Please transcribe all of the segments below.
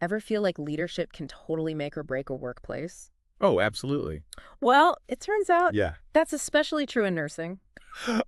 Ever feel like leadership can totally make or break a workplace? Oh, absolutely. Well, it turns out Yeah. that's especially true in nursing.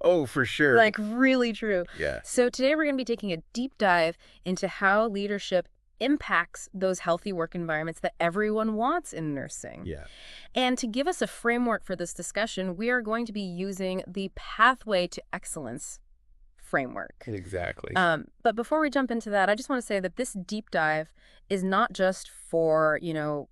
Oh, for sure. Like, really true. Yeah. So today we're going to be taking a deep dive into how leadership impacts those healthy work environments that everyone wants in nursing. Yeah. And to give us a framework for this discussion, we are going to be using the Pathway to Excellence framework. Exactly. But before we jump into that, I just want to say that this deep dive is not just for,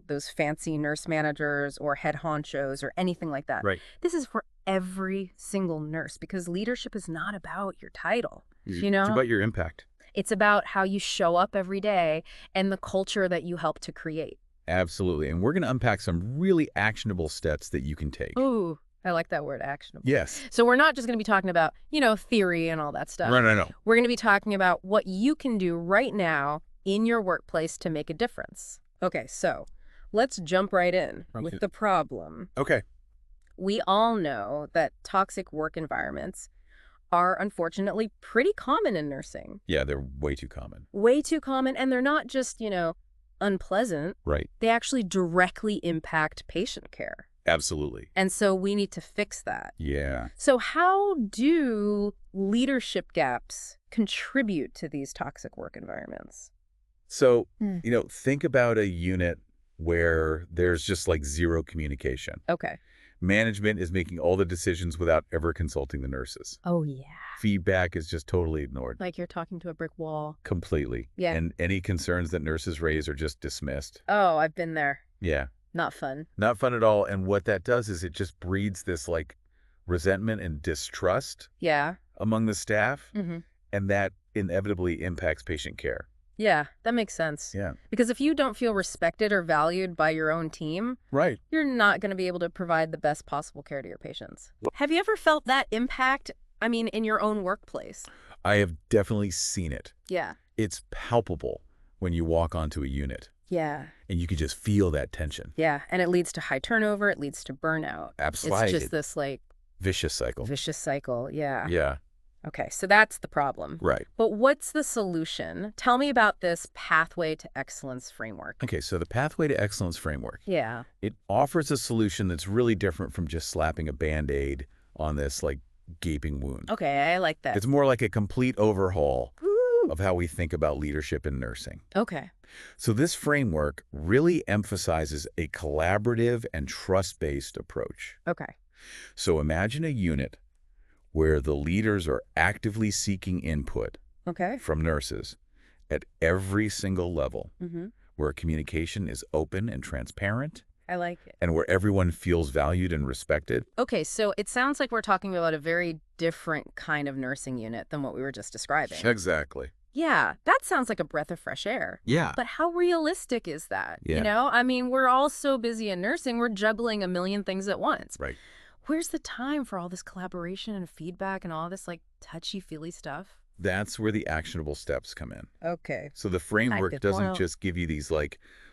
those fancy nurse managers or head honchos or anything like that. Right. This is for every single nurse because leadership is not about your title, It's about your impact. It's about how you show up every day and the culture that you help to create. Absolutely. And we're going to unpack some really actionable steps that you can take. Ooh, I like that word, actionable. Yes. So we're not just going to be talking about, theory and all that stuff. No. We're going to be talking about what you can do right now in your workplace to make a difference. Okay, so let's jump right in with the problem. Okay. We all know that toxic work environments are unfortunately pretty common in nursing. Yeah, they're way too common. Way too common, and they're not just, unpleasant. Right. They actually directly impact patient care. Absolutely. And so we need to fix that. Yeah. So how do leadership gaps contribute to these toxic work environments? So, think about a unit where there's just like zero communication. Okay. Management is making all the decisions without ever consulting the nurses. Oh, yeah. Feedback is just totally ignored. Like you're talking to a brick wall. Completely. Yeah. And any concerns that nurses raise are just dismissed. Oh, I've been there. Yeah. Not fun. Not fun at all. And what that does is it just breeds this like resentment and distrust Yeah. among the staff. Mm-hmm. And that inevitably impacts patient care. Yeah, that makes sense. Yeah. Because if you don't feel respected or valued by your own team, Right. you're not going to be able to provide the best possible care to your patients. Have you ever felt that impact, in your own workplace? I have definitely seen it. Yeah. It's palpable when you walk onto a unit. Yeah. And you can just feel that tension. Yeah, and it leads to high turnover. It leads to burnout. Absolutely. It's just this, Vicious cycle. vicious cycle. Yeah. Yeah. Okay, so that's the problem. Right. But what's the solution? Tell me about this Pathway to Excellence framework. Okay, so the Pathway to Excellence framework, Yeah. it offers a solution that's really different from just slapping a Band-Aid on this, like, gaping wound. Okay, I like that. It's more like a complete overhaul Woo! of how we think about leadership in nursing. Okay. So this framework really emphasizes a collaborative and trust-based approach. Okay. So imagine a unit where the leaders are actively seeking input Okay. from nurses at every single level, Mm-hmm. where communication is open and transparent, I like it. and where everyone feels valued and respected. Okay, so it sounds like we're talking about a very different kind of nursing unit than what we were just describing. Exactly. Yeah, that sounds like a breath of fresh air. Yeah. But how realistic is that? Yeah. We're all so busy in nursing, we're juggling a million things at once. Right. Where's the time for all this collaboration and feedback and all this touchy-feely stuff? That's where the actionable steps come in. Okay. So the framework Active doesn't oil. just give you these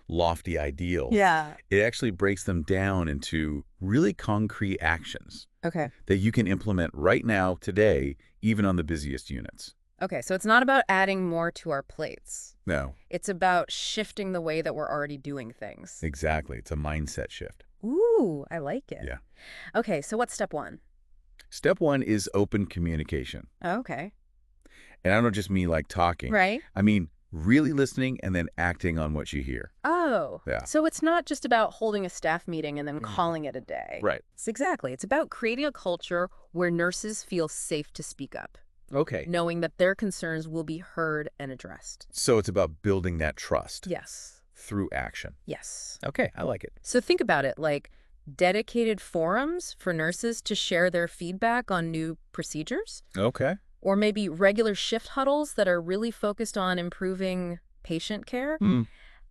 lofty ideals. Yeah. It actually breaks them down into really concrete actions Okay. that you can implement right now, today, even on the busiest units. Okay, so it's not about adding more to our plates. No, It's about shifting the way that we're already doing things. exactly. It's a mindset shift. Ooh, I like it. Yeah. Okay, so what's step one? Step one is open communication. Okay. And I don't just mean like talking. Right. I mean really listening and then acting on what you hear. Oh. Yeah. So it's not just about holding a staff meeting and then calling it a day. Right. It's about creating a culture where nurses feel safe to speak up, Okay. knowing that their concerns will be heard and addressed. So it's about building that trust Yes. through action. Yes. Okay, I like it. So think about it like dedicated forums for nurses to share their feedback on new procedures, Okay. or maybe regular shift huddles that are really focused on improving patient care,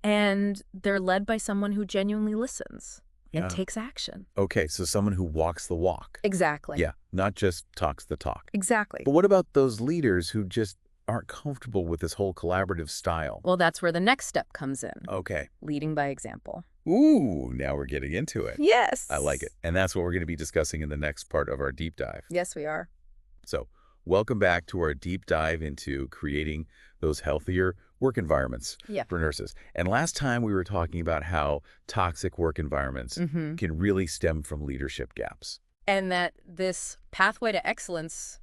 and they're led by someone who genuinely listens and Yeah. takes action. Okay, so someone who walks the walk. Exactly. Yeah, not just talks the talk. Exactly. But what about those leaders who just aren't comfortable with this whole collaborative style? Well, that's where the next step comes in, Okay. leading by example. Ooh, now we're getting into it. Yes. I like it. And that's what we're going to be discussing in the next part of our deep dive. Yes, we are. So welcome back to our deep dive into creating those healthier work environments Yeah. for nurses. And last time we were talking about how toxic work environments Mm-hmm. can really stem from leadership gaps. And that this pathway to excellence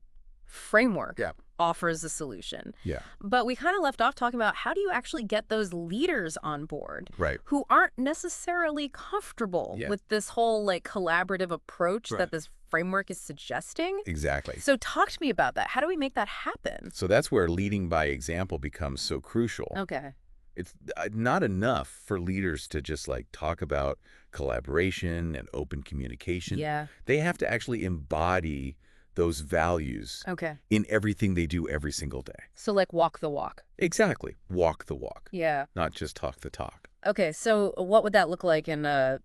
framework Yeah. offers a solution. Yeah. But we kind of left off talking about how do you actually get those leaders on board Right. who aren't necessarily comfortable Yeah. with this whole like collaborative approach Right. that this framework is suggesting. Exactly. So talk to me about that. How do we make that happen? So that's where leading by example becomes so crucial. Okay. It's not enough for leaders to just like talk about collaboration and open communication. Yeah. They have to actually embody those values Okay. in everything they do every single day. So like walk the walk. Exactly. Walk the walk, Yeah. not just talk the talk. Okay. So what would that look like in a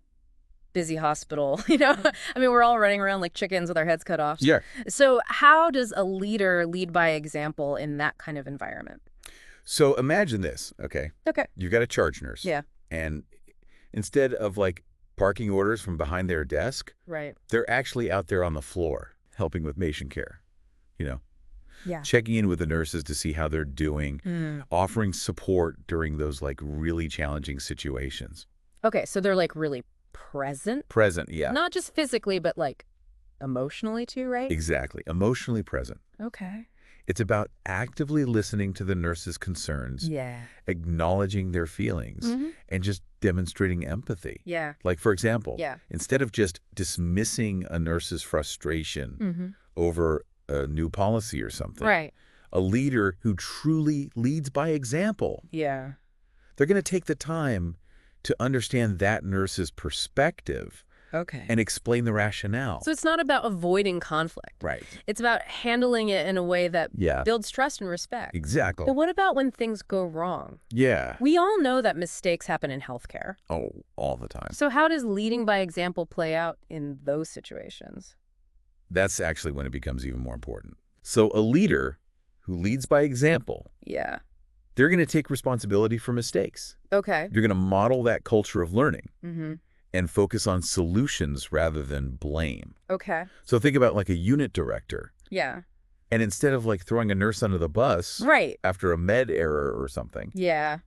busy hospital? I mean, we're all running around like chickens with our heads cut off. Yeah. So how does a leader lead by example in that kind of environment? So imagine this, okay? Okay. You've got a charge nurse. Yeah. And instead of like barking orders from behind their desk, Right. they're actually out there on the floor helping with patient care, Yeah. checking in with the nurses to see how they're doing, offering support during those like really challenging situations. Okay. So they're like really present, Present, yeah. not just physically, but like emotionally too, right? Exactly. Emotionally present. Okay. It's about actively listening to the nurse's concerns, Yeah. acknowledging their feelings, Mhm. and just demonstrating empathy. Yeah. Like, for example, Yeah. instead of just dismissing a nurse's frustration Mm-hmm. over a new policy or something, Right. a leader who truly leads by example, Yeah. they're going to take the time to understand that nurse's perspective Okay. and explain the rationale. So it's not about avoiding conflict. Right. It's about handling it in a way that Yeah, builds trust and respect. exactly. But what about when things go wrong? Yeah. We all know that mistakes happen in healthcare. Oh, all the time. So how does leading by example play out in those situations? That's actually when it becomes even more important. So a leader who leads by example, Yeah. they're going to take responsibility for mistakes. Okay. You're going to model that culture of learning Mm-hmm. and focus on solutions rather than blame. Okay. So think about like a unit director. Yeah. And instead of like throwing a nurse under the bus Right. after a med error or something, Yeah.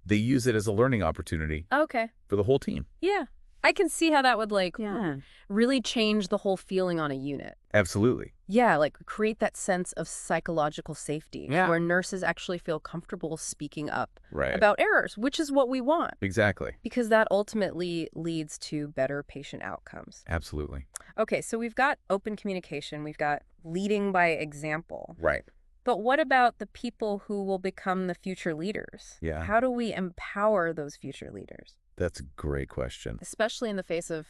they use it as a learning opportunity Okay. for the whole team. Yeah. I can see how that would like Yeah. really change the whole feeling on a unit. Absolutely. Yeah, like create that sense of psychological safety Yeah. where nurses actually feel comfortable speaking up Right. about errors, which is what we want Exactly. because that ultimately leads to better patient outcomes. Absolutely. Okay, so we've got open communication, we've got leading by example. Right. But what about the people who will become the future leaders? Yeah. How do we empower those future leaders, That's a great question. especially in the face of,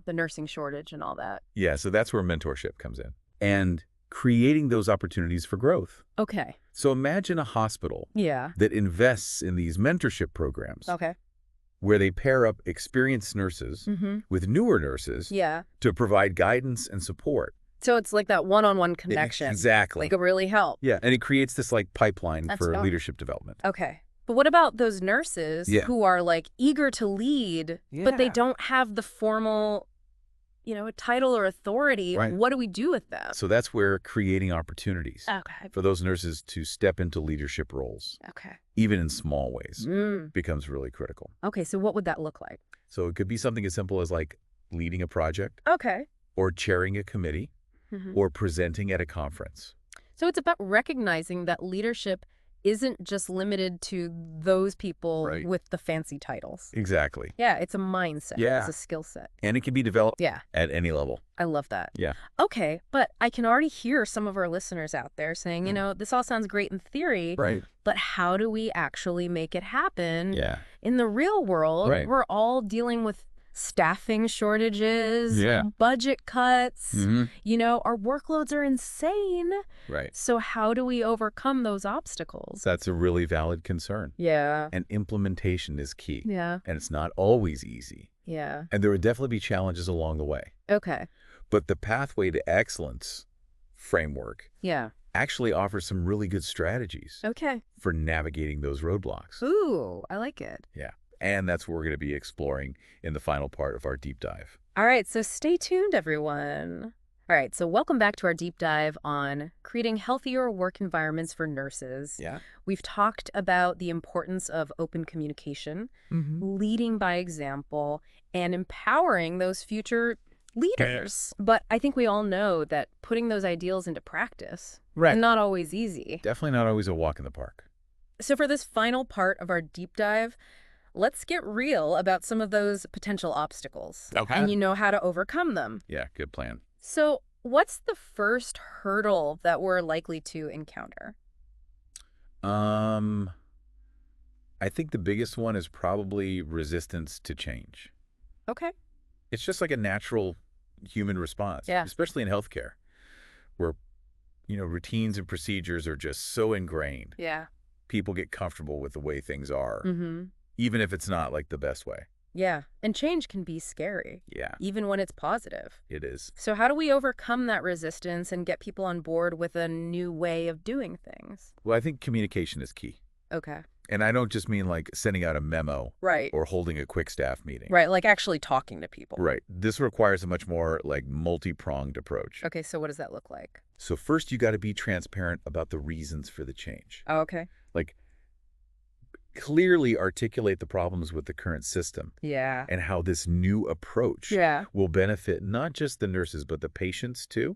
the nursing shortage and all that? Yeah, so that's where mentorship comes in and creating those opportunities for growth. Okay. So imagine a hospital Yeah. that invests in these mentorship programs Okay. where they pair up experienced nurses Mm-hmm. with newer nurses Yeah. to provide guidance and support. So it's like that one-on-one connection. Exactly. Like it really help. Yeah, and it creates this like pipeline That's for dope. leadership development. Okay. But what about those nurses Yeah. who are like eager to lead, but they Yeah. don't have the formal, title or authority? Right. What do we do with them? So that's where creating opportunities Okay. for those nurses to step into leadership roles, Okay. even in small ways, Mm. becomes really critical. Okay, so what would that look like? So it could be something as simple as like leading a project Okay. or chairing a committee Mhm. or presenting at a conference. So it's about recognizing that leadership isn't just limited to those people Right. with the fancy titles. Exactly. Yeah, it's a mindset. Yeah. It's a skill set. And it can be developed Yeah, at any level. I love that. Yeah. Okay, but I can already hear some of our listeners out there saying, this all sounds great in theory, Right. but how do we actually make it happen? Yeah. In the real world, Right. we're all dealing with staffing shortages, Yeah. budget cuts. Mm-hmm. Our workloads are insane. Right. So how do we overcome those obstacles? That's a really valid concern. Yeah. And implementation is key. Yeah. And it's not always easy. Yeah. And there would definitely be challenges along the way. Okay. But the pathway to excellence framework Yeah. actually offers some really good strategies Okay. for navigating those roadblocks. Ooh, I like it. Yeah. And that's what we're going to be exploring in the final part of our deep dive. All right, so stay tuned, everyone. All right, so welcome back to our deep dive on creating healthier work environments for nurses. Yeah. We've talked about the importance of open communication, Mm-hmm. leading by example, and empowering those future leaders. But I think we all know that putting those ideals into practice is Right. not always easy. Definitely not always a walk in the park. So for this final part of our deep dive, let's get real about some of those potential obstacles. Okay. And you know how to overcome them. Yeah, good plan. So, what's the first hurdle that we're likely to encounter? Um, I think the biggest one is probably resistance to change. Okay. It's just like a natural human response, Yeah. especially in healthcare, where, routines and procedures are just so ingrained. Yeah. People get comfortable with the way things are, Mm-hmm. even if it's not like the best way. Yeah. And change can be scary, Yeah, even when it's positive. it is. So, how do we overcome that resistance and get people on board with a new way of doing things? Well, I think communication is key. Okay. And I don't just mean like sending out a memo Right. or holding a quick staff meeting. Right. Like actually talking to people. Right. This requires a much more like multi-pronged approach. Okay. So, what does that look like? So first, you got to be transparent about the reasons for the change. Oh, okay. Like clearly articulate the problems with the current system Yeah. and how this new approach Yeah. will benefit not just the nurses, but the patients too,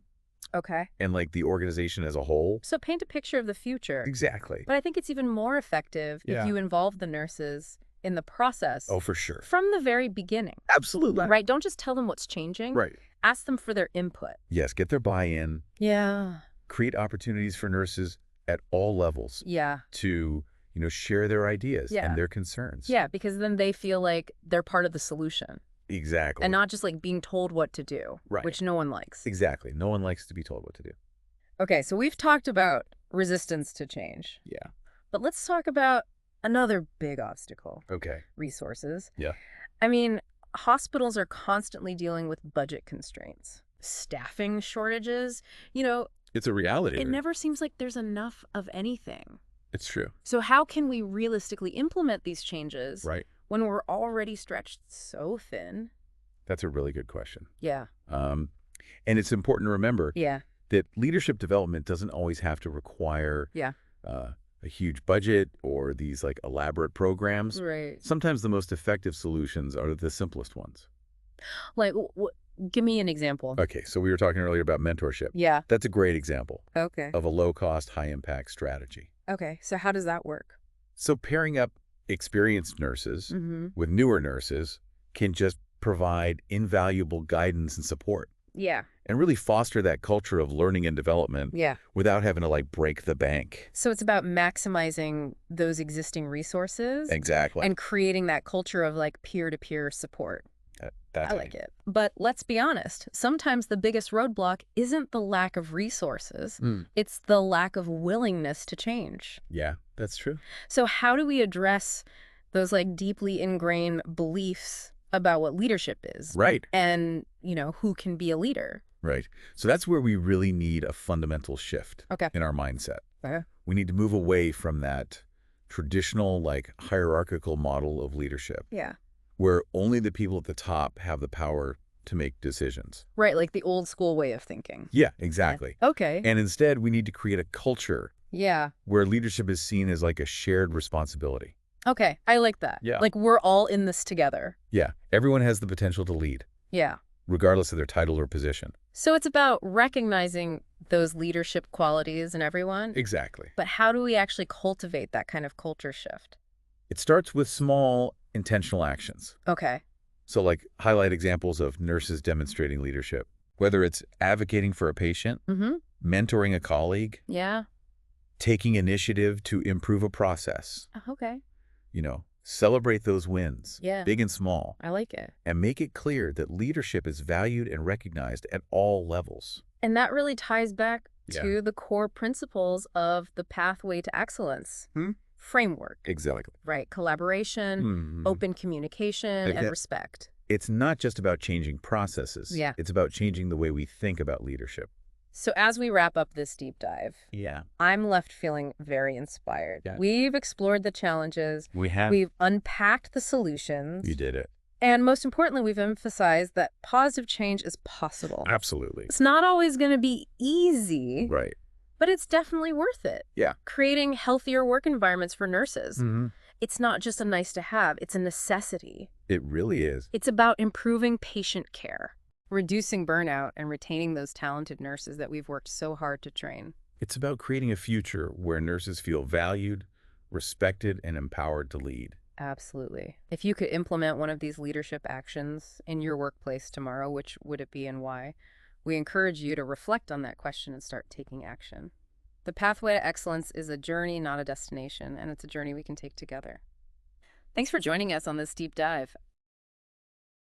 Okay. and like the organization as a whole. So, paint a picture of the future. Exactly. But I think it's even more effective Yeah. if you involve the nurses in the process Oh, for sure. from the very beginning. Absolutely. Right? Don't just tell them what's changing. Right. Ask them for their input. Yes, get their buy-in, Yeah. create opportunities for nurses at all levels Yeah. to, share their ideas Yeah. and their concerns. Yeah, because then they feel like they're part of the solution Exactly. and not just like being told what to do, Right. which no one likes. Exactly. No one likes to be told what to do. Okay, so we've talked about resistance to change, Yeah. but let's talk about another big obstacle, Okay. resources. Yeah. I mean, hospitals are constantly dealing with budget constraints, staffing shortages. It's a reality. It never seems like there's enough of anything. It's true. So how can we realistically implement these changes Right. when we're already stretched so thin? That's a really good question. Yeah. And it's important to remember Yeah. that leadership development doesn't always have to require Yeah. a huge budget or these like elaborate programs. Right. Sometimes the most effective solutions are the simplest ones. Like, give me an example. Okay, so we were talking earlier about mentorship. Yeah. That's a great example Okay. of a low-cost, high-impact strategy. Okay. So how does that work? So pairing up experienced nurses Mm-hmm. with newer nurses can just provide invaluable guidance and support Yeah. and really foster that culture of learning and development Yeah. without having to like break the bank. So it's about maximizing those existing resources Exactly. and creating that culture of like peer-to-peer support. That's I like it. But let's be honest, sometimes the biggest roadblock isn't the lack of resources. It's the lack of willingness to change. Yeah, that's true. So how do we address those like deeply ingrained beliefs about what leadership is? Right. And, who can be a leader? Right. So that's where we really need a fundamental shift Okay. in our mindset. Okay. We need to move away from that traditional like hierarchical model of leadership Yeah. where only the people at the top have the power to make decisions. Right, like the old school way of thinking. Yeah, exactly. Okay. And instead, we need to create a culture Yeah. where leadership is seen as like a shared responsibility. Okay, I like that. Yeah. Like we're all in this together. Yeah, everyone has the potential to lead, Yeah. regardless of their title or position. So it's about recognizing those leadership qualities in everyone. Exactly. But how do we actually cultivate that kind of culture shift? It starts with small, intentional actions. Okay. So like highlight examples of nurses demonstrating leadership, whether it's advocating for a patient, Mm-hmm. mentoring a colleague, Yeah. taking initiative to improve a process, Okay. celebrate those wins, Yeah. big and small, I like it. and make it clear that leadership is valued and recognized at all levels. And that really ties back Yeah. to the core principles of the pathway to excellence framework, Exactly. right? Collaboration, open communication, and Okay. respect. It's not just about changing processes. Yeah. It's about changing the way we think about leadership. So as we wrap up this deep dive, Yeah. I'm left feeling very inspired. Yeah. We've explored the challenges. We have. We've unpacked the solutions. You did it. And most importantly, we've emphasized that positive change is possible. Absolutely. It's not always going to be easy, Right. but it's definitely worth it. Yeah. Creating healthier work environments for nurses. Hmm. It's not just a nice to have, it's a necessity. It really is. It's about improving patient care, reducing burnout, and retaining those talented nurses that we've worked so hard to train. It's about creating a future where nurses feel valued, respected, and empowered to lead. Absolutely. If you could implement one of these leadership actions in your workplace tomorrow, which would it be and why? We encourage you to reflect on that question and start taking action. The pathway to excellence is a journey, not a destination, and it's a journey we can take together. Thanks for joining us on this deep dive.